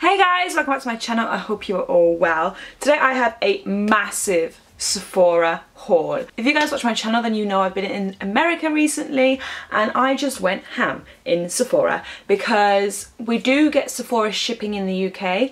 Hey guys, welcome back to my channel. I hope you are all well. Today I have a massive Sephora haul. If you guys watch my channel, then you know I've been in America recently and I just went ham in Sephora because we do get Sephora shipping in the UK,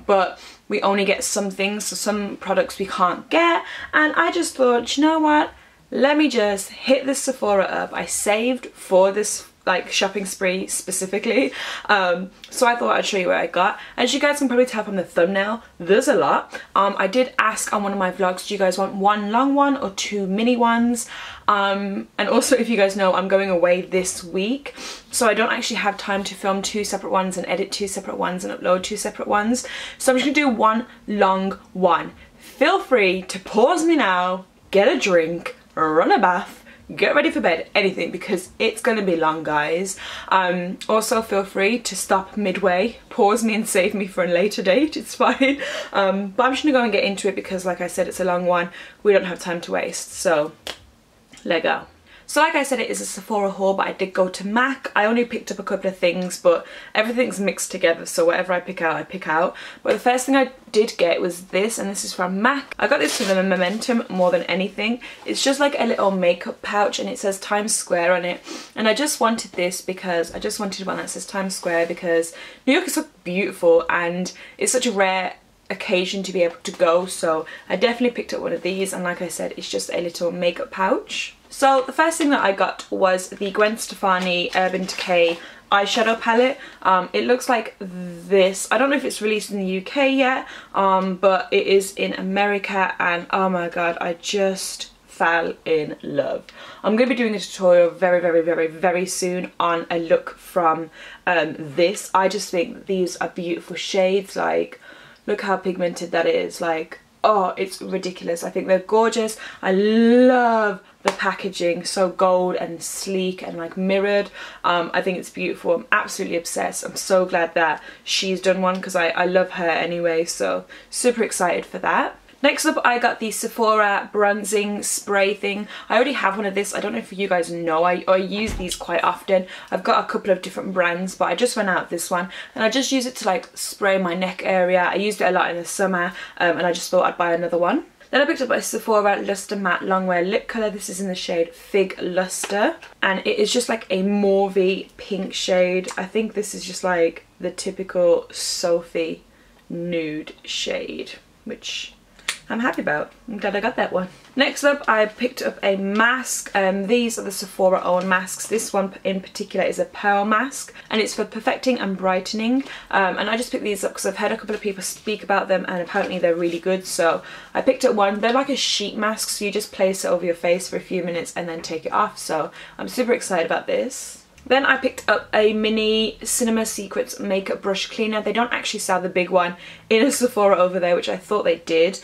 but we only get some things, so some products we can't get, and I just thought, you know what, let me just hit this Sephora up. I saved for this like shopping spree specifically, so I thought I'd show you what I got. As you guys can probably tell from the thumbnail, there's a lot. I did ask on one of my vlogs, do you guys want one long one or two mini ones? And also, if you guys know, I'm going away this week, so I don't actually have time to film two separate ones and edit two separate ones and upload two separate ones, so I'm just gonna do one long one. Feel free to pause me now, get a drink, run a bath, get ready for bed, anything, because it's gonna be long, guys. Also feel free to stop midway, pause me and save me for a later date, it's fine. But I'm just gonna go and get into it because, like I said, it's a long one, we don't have time to waste, so let go. So like I said, it is a Sephora haul, but I did go to MAC. I only picked up a couple of things, but everything's mixed together, so whatever I pick out, I pick out. But the first thing I did get was this, and this is from MAC. I got this for the momentum more than anything. It's just like a little makeup pouch, and it says Times Square on it. And I just wanted this because I just wanted one that says Times Square because New York is so beautiful, and it's such a rare occasion to be able to go, so I definitely picked up one of these. And like I said, it's just a little makeup pouch. So the first thing that I got was the Gwen Stefani Urban Decay eyeshadow palette. It looks like this. I don't know if it's released in the UK yet, but it is in America, and oh my god, I just fell in love. I'm going to be doing a tutorial very soon on a look from this. I just think these are beautiful shades. Like, look how pigmented that is. Like, oh, it's ridiculous. I think they're gorgeous. I love the packaging, so gold and sleek and like mirrored. I think it's beautiful. I'm absolutely obsessed. I'm so glad that she's done one because I love her anyway, so super excited for that. Next up, I got the Sephora bronzing spray thing. I already have one of this. I don't know if you guys know, I use these quite often. I've got a couple of different brands, but I just ran out of this one, and I just use it to like spray my neck area. I used it a lot in the summer, and I just thought I'd buy another one. Then I picked up a Sephora Luster Matte Longwear Lip Colour. This is in the shade Fig Luster, and it is just like a mauvey pink shade. I think this is just like the typical Sophie nude shade, which I'm happy about. I'm glad I got that one. Next up, I picked up a mask. These are the Sephora own masks. This one in particular is a pearl mask, and it's for perfecting and brightening. And I just picked these up because I've heard a couple of people speak about them, and apparently they're really good. So I picked up one. They're like a sheet mask, so you just place it over your face for a few minutes and then take it off. So I'm super excited about this. Then I picked up a mini Cinema Secrets makeup brush cleaner. They don't actually sell the big one in a Sephora over there, which I thought they did.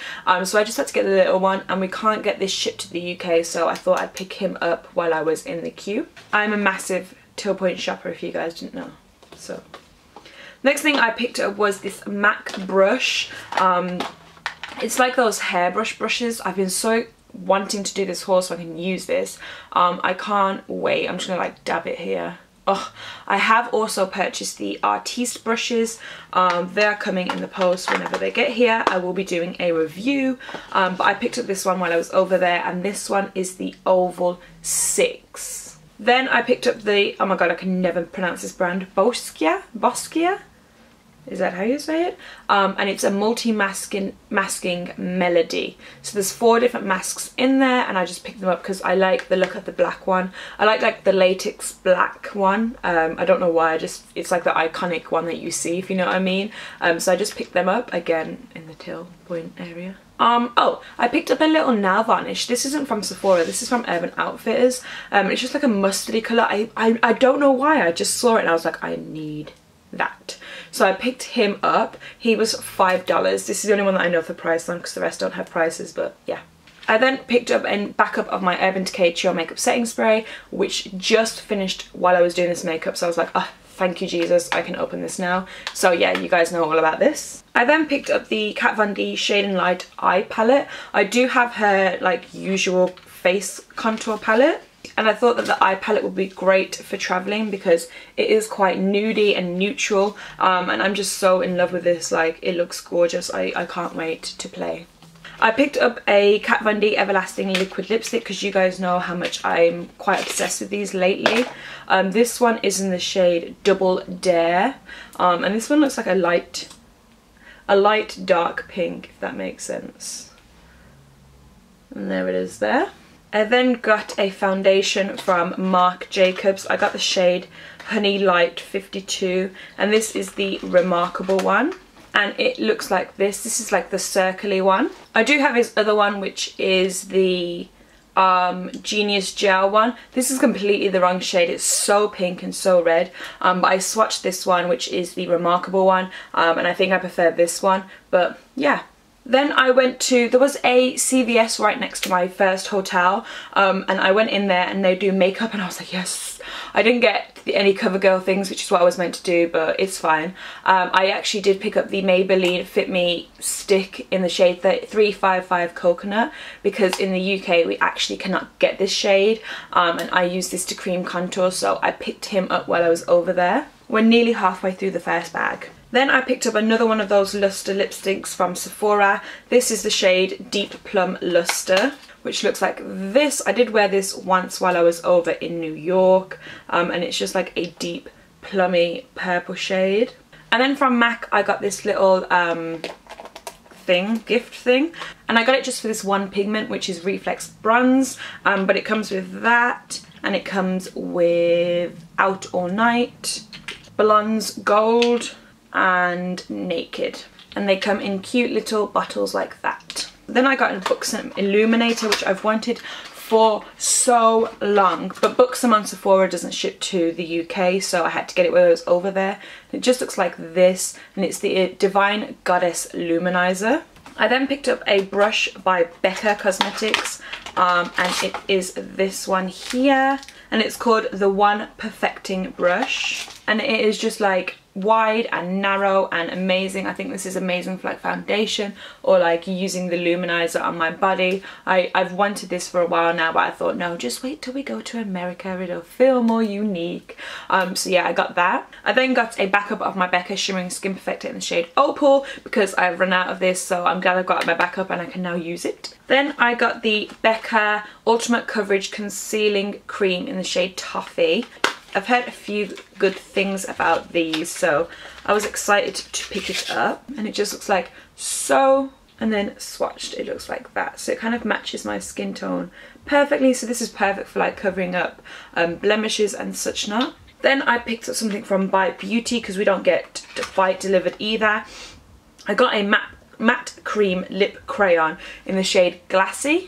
So I just had to get the little one, and we can't get this shipped to the UK, so I thought I'd pick him up while I was in the queue. I'm a massive Till Point shopper, if you guys didn't know. So next thing I picked up was this MAC brush. It's like those hairbrush brushes. I've been so wanting to do this haul so I can use this. I can't wait. I'm just gonna like dab it here. Oh, I have also purchased the Artiste brushes. They're coming in the post whenever they get here. I will be doing a review, but I picked up this one while I was over there, and this one is the Oval 6. Then I picked up the, oh my god, I can never pronounce this brand, Boskia? Is that how you say it? And it's a masking melody. So there's 4 different masks in there, and I just picked them up because I like the look of the black one. I like the latex black one. I don't know why, it's like the iconic one that you see, if you know what I mean. So I just picked them up, again in the Till Point area. Oh, I picked up a little nail varnish. This isn't from Sephora, this is from Urban Outfitters. It's just like a mustardy colour. I don't know why, I just saw it and I was like, I need that. So I picked him up. He was $5. This is the only one that I know the price on because the rest don't have prices, but yeah. I then picked up a backup of my Urban Decay Chill Makeup Setting Spray, which just finished while I was doing this makeup, so I was like, oh, thank you Jesus, I can open this now. So yeah, you guys know all about this. I then picked up the Kat Von D Shade and Light Eye Palette. I do have her like usual face contour palette, And I thought that the eye palette would be great for traveling because it is quite nudie and neutral, and I'm just so in love with this. Like, it looks gorgeous. I can't wait to play. I picked up a Kat Von D Everlasting Liquid Lipstick because you guys know how much I'm quite obsessed with these lately. This one is in the shade Double Dare, and this one looks like a light dark pink, if that makes sense. And there it is there. I then got a foundation from Marc Jacobs. I got the shade Honey Light 52, and this is the Remarkable one. And it looks like this. This is like the circly one. I do have his other one, which is the Genius Gel one. This is completely the wrong shade. It's so pink and so red. But I swatched this one, which is the Remarkable one. And I think I prefer this one. But yeah. Then I went to, there was a CVS right next to my first hotel, and I went in there and they do makeup, and I was like, yes. I didn't get any CoverGirl things, which is what I was meant to do, but it's fine. I actually did pick up the Maybelline Fit Me stick in the shade 355 Coconut, because in the UK we actually cannot get this shade, and I use this to cream contour, so I picked him up while I was over there. We're nearly halfway through the first bag. Then I picked up another one of those Luster lipsticks from Sephora. This is the shade Deep Plum Luster, which looks like this. I did wear this once while I was over in New York, and it's just like a deep plummy purple shade. And then from MAC I got this little gift thing, and I got it just for this one pigment, which is Reflex Bronze, but it comes with that, and it comes with Out All Night, Blondes Gold, and Naked, and they come in cute little bottles like that. Then I got a BUXOM illuminator, which I've wanted for so long, but BUXOM on Sephora doesn't ship to the UK, so I had to get it when I was over there. It just looks like this, and it's the Divine Goddess Luminizer. I then picked up a brush by Becca Cosmetics, and it is this one here, and it's called the One Perfecting Brush, and it is just like wide and narrow and amazing. I think this is amazing for like foundation or like using the luminizer on my body. I've wanted this for a while now, but I thought no, just wait till we go to America, it'll feel more unique. So yeah, I got that. I then got a backup of my Becca Shimmering Skin Perfector in the shade Opal because I've run out of this, so I'm glad I've got my backup and I can now use it. Then I got the Becca Ultimate Coverage Concealing Cream in the shade Toffee. I've heard a few good things about these, so I was excited to pick it up, and it just looks like so, and then swatched it looks like that, so it kind of matches my skin tone perfectly. So this is perfect for like covering up blemishes and such not. Then I picked up something from BUXOM because we don't get Bite delivered either. I got a matte cream lip crayon in the shade Glace,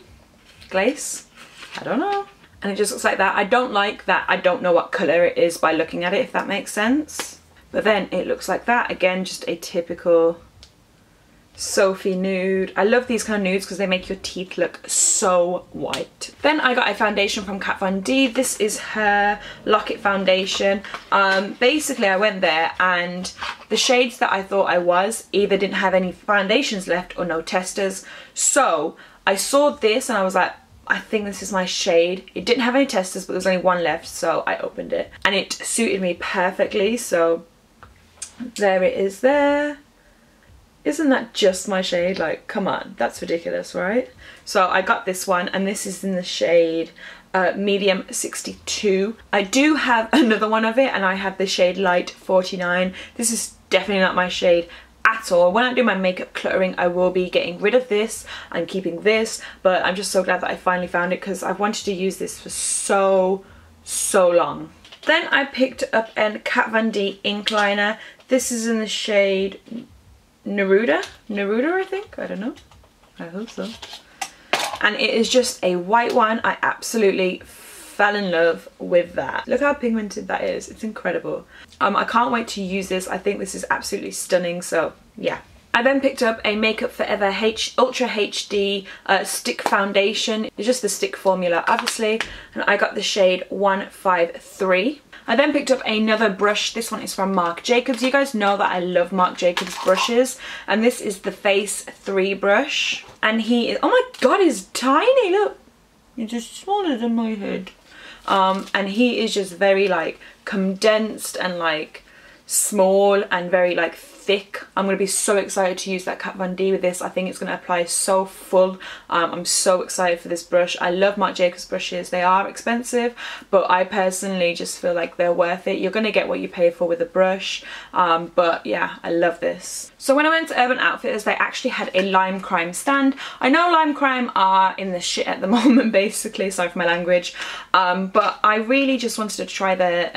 I don't know. And it just looks like that. I don't like that I don't know what colour it is by looking at it, if that makes sense. But then it looks like that. Again, just a typical Sophie nude. I love these kind of nudes because they make your teeth look so white. Then I got a foundation from Kat Von D. This is her Lock-It foundation. Basically I went there and the shades that I thought I was either didn't have any foundations left or no testers. So I saw this and I was like, I think this is my shade. It didn't have any testers, but there was only one left, so I opened it and it suited me perfectly, so there it is there. Isn't that just my shade? Like, come on, that's ridiculous, right? So I got this one, and this is in the shade Medium 62. I do have another one of it, and I have the shade Light 49. This is definitely not my shade at all. When I do my makeup cluttering, I will be getting rid of this and keeping this, but I'm just so glad that I finally found it because I've wanted to use this for so long. Then I picked up a Kat Von D ink liner. This is in the shade Neruda, I think, I don't know, I hope so. And it is just a white one. I absolutely fell in love with that. Look how pigmented that is. It's incredible. I can't wait to use this. I think this is absolutely stunning, so yeah. I then picked up a Makeup Forever Ultra HD stick foundation. It's just the stick formula, obviously, and I got the shade 153. I then picked up another brush. This one is from Marc Jacobs. You guys know that I love Marc Jacobs brushes, and this is the Face 3 brush. And he is, oh my god, he's tiny, look. It's just smaller than my head. and he is just very like condensed and like small and very like thick. I'm going to be so excited to use that Kat Von D with this. I think it's going to apply so full. I'm so excited for this brush. I love Marc Jacobs brushes. They are expensive, but I personally just feel like they're worth it. You're going to get what you pay for with a brush, but yeah, I love this. So when I went to Urban Outfitters, they actually had a Lime Crime stand. I know Lime Crime are in the shit at the moment, basically, sorry for my language, but I really just wanted to try their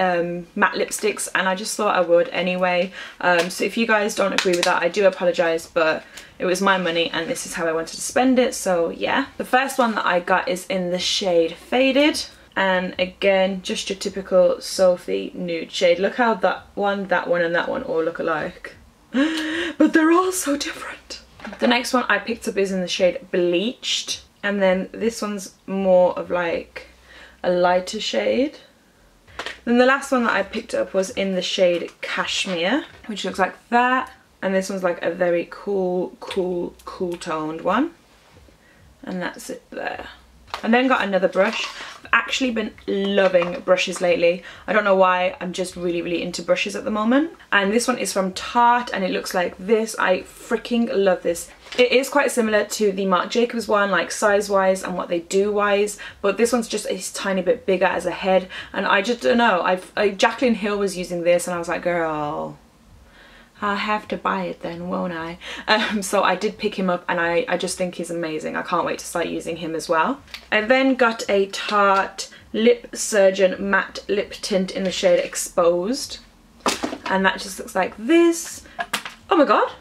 matte lipsticks, and I just thought I would anyway. So if you guys don't agree with that, I do apologise, but it was my money and this is how I wanted to spend it, so yeah. The first one that I got is in the shade Faded, and again, just your typical Sophie nude shade. Look how that one and that one all look alike, but they're all so different. The next one I picked up is in the shade Bleached, and then this one's more of like a lighter shade. Then the last one that I picked up was in the shade Cashmere, which looks like that. And this one's like a very cool toned one. And that's it there. And then got another brush. I've actually been loving brushes lately. I don't know why, I'm just really into brushes at the moment. And this one is from Tarte and it looks like this. I freaking love this. It is quite similar to the Marc Jacobs one, like size wise and what they do wise, but this one's just a tiny bit bigger as a head, and I just don't know. Jaclyn Hill was using this and I was like, girl, I'll have to buy it then, won't I? So I did pick him up and I just think he's amazing. I can't wait to start using him as well. I then got a Tarte Lip Surgeon matte lip tint in the shade Exposed, and that just looks like this. Oh my god,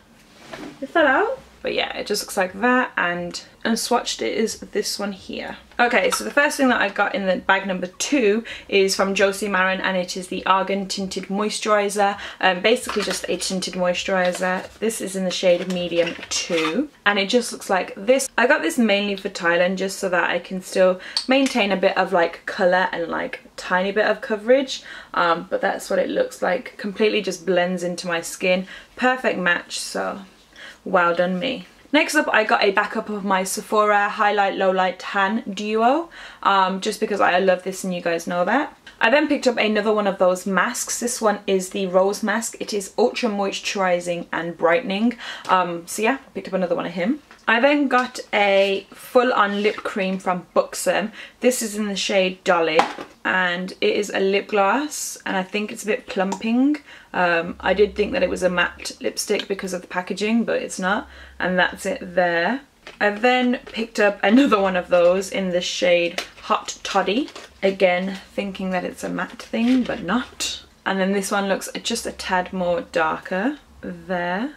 it fell out. But yeah, it just looks like that, and swatched it is this one here. Okay, so the first thing that I got in the bag number 2 is from Josie Maran, and it is the Argan Tinted Moisturiser. Basically just a tinted moisturiser. This is in the shade Medium 2, and it just looks like this. I got this mainly for Thailand just so that I can still maintain a bit of like colour and like tiny bit of coverage, but that's what it looks like. Completely just blends into my skin. Perfect match, so well done me. Next up, I got a backup of my Sephora Highlight Lowlight Tan Duo, just because I love this and you guys know that. I then picked up another one of those masks. This one is the Rose Mask. It is ultra moisturizing and brightening. So yeah, I picked up another one of him. I then got a full-on lip cream from BUXOM. This is in the shade Dolly, and it is a lip gloss, and I think it's a bit plumping. I did think that it was a matte lipstick because of the packaging, but it's not, and that's it there. I then picked up another one of those in the shade Hot Toddy, again thinking that it's a matte thing, but not. And then this one looks just a tad more darker there.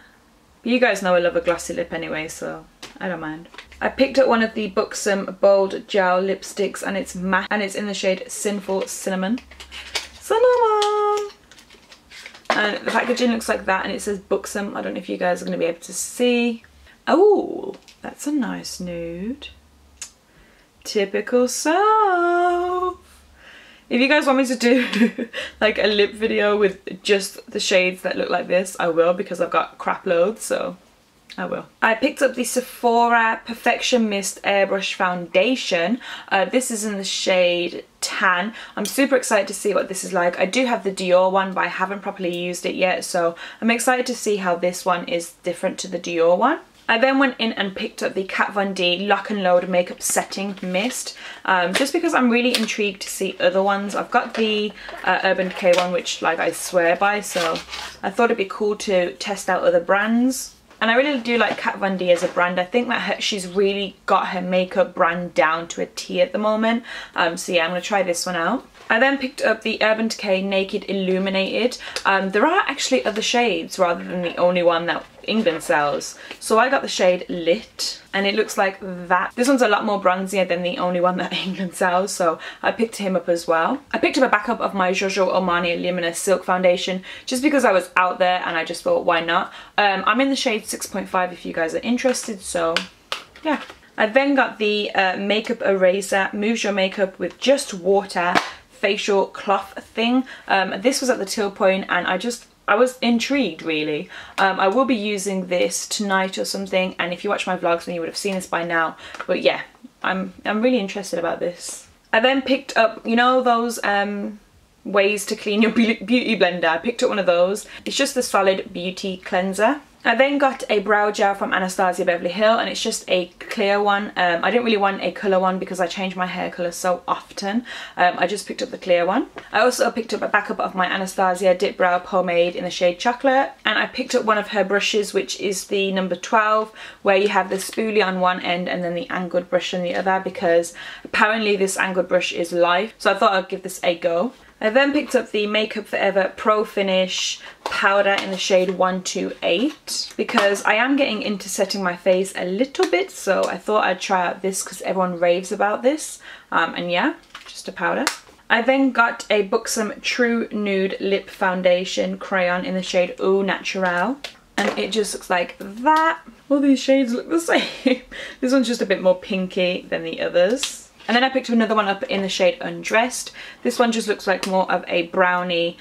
But you guys know I love a glossy lip anyway, so I don't mind. I picked up one of the BUXOM Bold Gel lipsticks, and it's matte, and it's in the shade Sinful Cinnamon. Cinnamon! And the packaging looks like that, and it says BUXOM. I don't know if you guys are going to be able to see. Oh, that's a nice nude. Typical Soph. If you guys want me to do like a lip video with just the shades that look like this, I will, because I've got crap loads, so I will. I picked up the Sephora Perfection Mist Airbrush Foundation. This is in the shade Tan. I'm super excited to see what this is like. I do have the Dior one, but I haven't properly used it yet, so I'm excited to see how this one is different to the Dior one. I then went in and picked up the Kat Von D Lock and Load Makeup Setting Mist, just because I'm really intrigued to see other ones. I've got the Urban Decay one, which like I swear by, so I thought it'd be cool to test out other brands. And I really do like Kat Von D as a brand. I think that she's really got her makeup brand down to a T at the moment. So yeah, I'm going to try this one out. I then picked up the Urban Decay Naked Illuminated. There are actually other shades rather than the only one that England sells. So I got the shade Lit, and it looks like that. This one's a lot more bronzier than the only one that England sells, so I picked him up as well. I picked up a backup of my Giorgio Armani Luminous Silk Foundation just because I was out there and I just thought, why not? I'm in the shade 6.5 if you guys are interested, so yeah. I then got the Makeup Eraser Moves Your Makeup with Just Water facial cloth thing. This was at the till point, and I was intrigued really. I will be using this tonight or something, and if you watch my vlogs then you would have seen this by now, but yeah, I'm really interested about this. I then picked up, you know those ways to clean your beauty blender. I picked up one of those. It's just the Solid Beauty Cleanser. I then got a brow gel from Anastasia Beverly Hill, and it's just a clear one. I didn't really want a colour one because I change my hair colour so often. I just picked up the clear one. I also picked up a backup of my Anastasia Dip Brow Pomade in the shade Chocolate, and I picked up one of her brushes, which is the number 12, where you have the spoolie on one end and then the angled brush on the other, because apparently this angled brush is live, so I thought I'd give this a go. I then picked up the Makeup Forever Pro Finish powder in the shade 128 because I am getting into setting my face a little bit, so I thought I'd try out this because everyone raves about this. And yeah, just a powder. I then got a BUXOM True Nude Lip Foundation Crayon in the shade Au Naturel. And it just looks like that. All these shades look the same. This one's just a bit more pinky than the others. And then I picked another one up in the shade Undressed. This one just looks like more of a brownie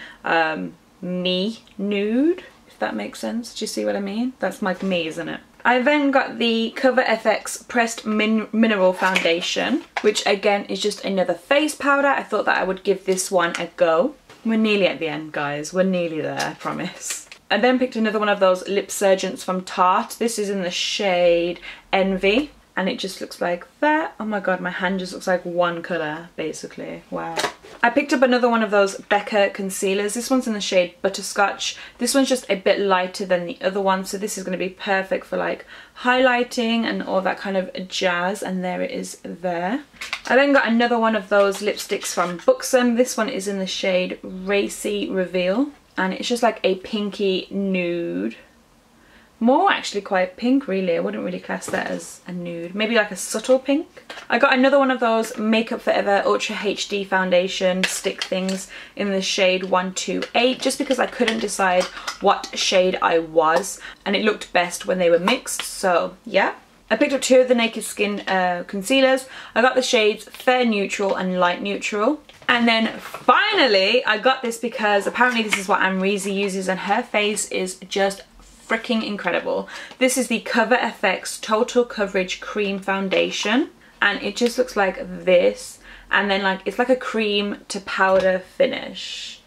me nude, if that makes sense. Do you see what I mean? That's like me, isn't it? I then got the Cover FX Pressed Mineral Foundation, which again is just another face powder. I thought that I would give this one a go. We're nearly at the end, guys. We're nearly there, I promise. I then picked another one of those Lip Surgents from Tarte. This is in the shade Envy. And it just looks like that. Oh my god, my hand just looks like one colour, basically. Wow. I picked up another one of those Becca concealers. This one's in the shade Butterscotch. This one's just a bit lighter than the other one, so this is going to be perfect for like highlighting and all that kind of jazz. And there it is there. I then got another one of those lipsticks from BUXOM. This one is in the shade Racy Reveal. And it's just like a pinky nude. More actually quite pink, really. I wouldn't really class that as a nude. Maybe like a subtle pink. I got another one of those Makeup Forever Ultra HD Foundation stick things in the shade 128, just because I couldn't decide what shade I was, and it looked best when they were mixed, so yeah. I picked up two of the Naked Skin concealers. I got the shades Fair Neutral and Light Neutral. And then finally, I got this because apparently this is what Amrezy uses, and her face is just freaking incredible. This is the Cover FX Total Coverage Cream Foundation, and it just looks like this, and then like it's like a cream to powder finish,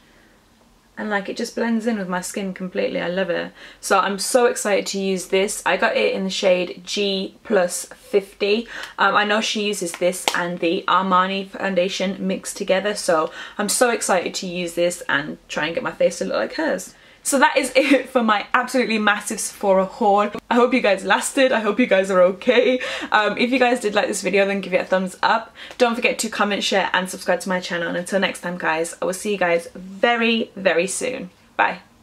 and like it just blends in with my skin completely. I love it. So I'm so excited to use this. I got it in the shade G+50. I know she uses this and the Armani foundation mixed together, so I'm so excited to use this and try and get my face to look like hers. So that is it for my absolutely massive Sephora haul. I hope you guys lasted. I hope you guys are okay. If you guys did like this video, then give it a thumbs up. Don't forget to comment, share and subscribe to my channel. And until next time, guys, I will see you guys very, very soon. Bye.